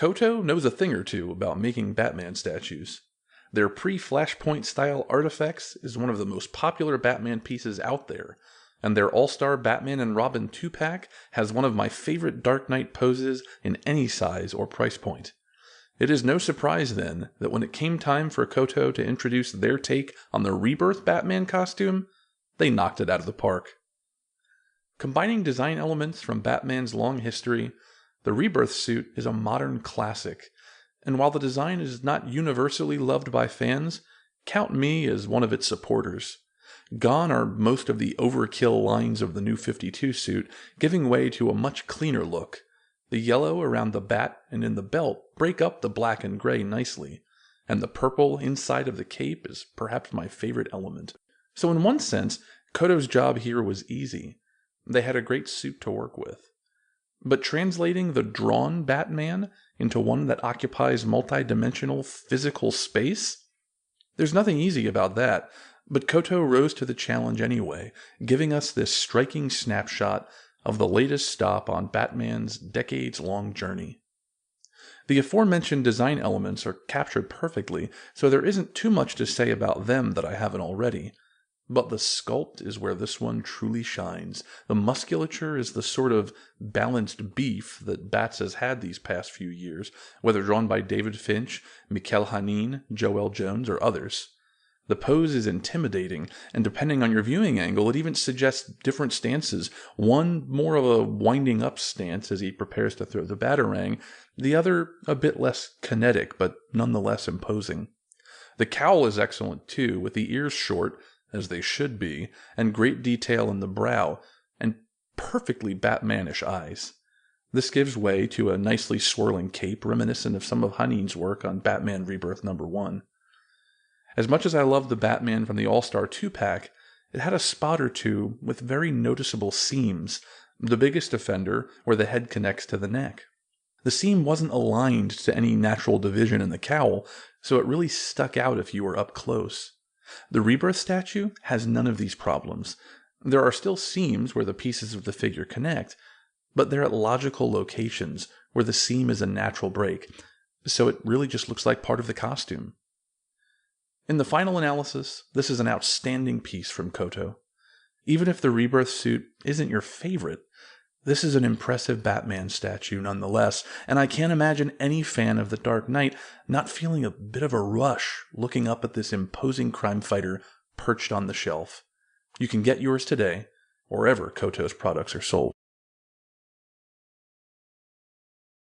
Koto knows a thing or two about making Batman statues. Their pre-Flashpoint style ARTFX is one of the most popular Batman pieces out there, and their All-Star Batman and Robin 2-pack has one of my favorite Dark Knight poses in any size or price point. It is no surprise then that when it came time for Koto to introduce their take on the Rebirth Batman costume, they knocked it out of the park. Combining design elements from Batman's long history, the Rebirth suit is a modern classic, and while the design is not universally loved by fans, count me as one of its supporters. Gone are most of the overkill lines of the New 52 suit, giving way to a much cleaner look. The yellow around the bat and in the belt break up the black and gray nicely, and the purple inside of the cape is perhaps my favorite element. So in one sense, Koto's job here was easy. They had a great suit to work with. But translating the drawn Batman into one that occupies multi-dimensional physical space? There's nothing easy about that, but Koto rose to the challenge anyway, giving us this striking snapshot of the latest stop on Batman's decades-long journey. The aforementioned design elements are captured perfectly, so there isn't too much to say about them that I haven't already. But the sculpt is where this one truly shines. The musculature is the sort of balanced beef that Bats has had these past few years, whether drawn by David Finch, Mikel Hanin, Joel Jones, or others. The pose is intimidating, and depending on your viewing angle, it even suggests different stances. One more of a winding up stance as he prepares to throw the batarang, the other a bit less kinetic, but nonetheless imposing. The cowl is excellent too, with the ears short, as they should be, and great detail in the brow, and perfectly Batmanish eyes. This gives way to a nicely swirling cape reminiscent of some of Hanin's work on Batman Rebirth #1. As much as I love the Batman from the All-Star 2-pack, it had a spot or two with very noticeable seams, the biggest offender where the head connects to the neck. The seam wasn't aligned to any natural division in the cowl, so it really stuck out if you were up close. The Rebirth statue has none of these problems. There are still seams where the pieces of the figure connect, but they're at logical locations where the seam is a natural break, so it really just looks like part of the costume. In the final analysis, this is an outstanding piece from Koto. Even if the Rebirth suit isn't your favorite, this is an impressive Batman statue nonetheless, and I can't imagine any fan of The Dark Knight not feeling a bit of a rush looking up at this imposing crime fighter perched on the shelf. You can get yours today, wherever Koto's products are sold.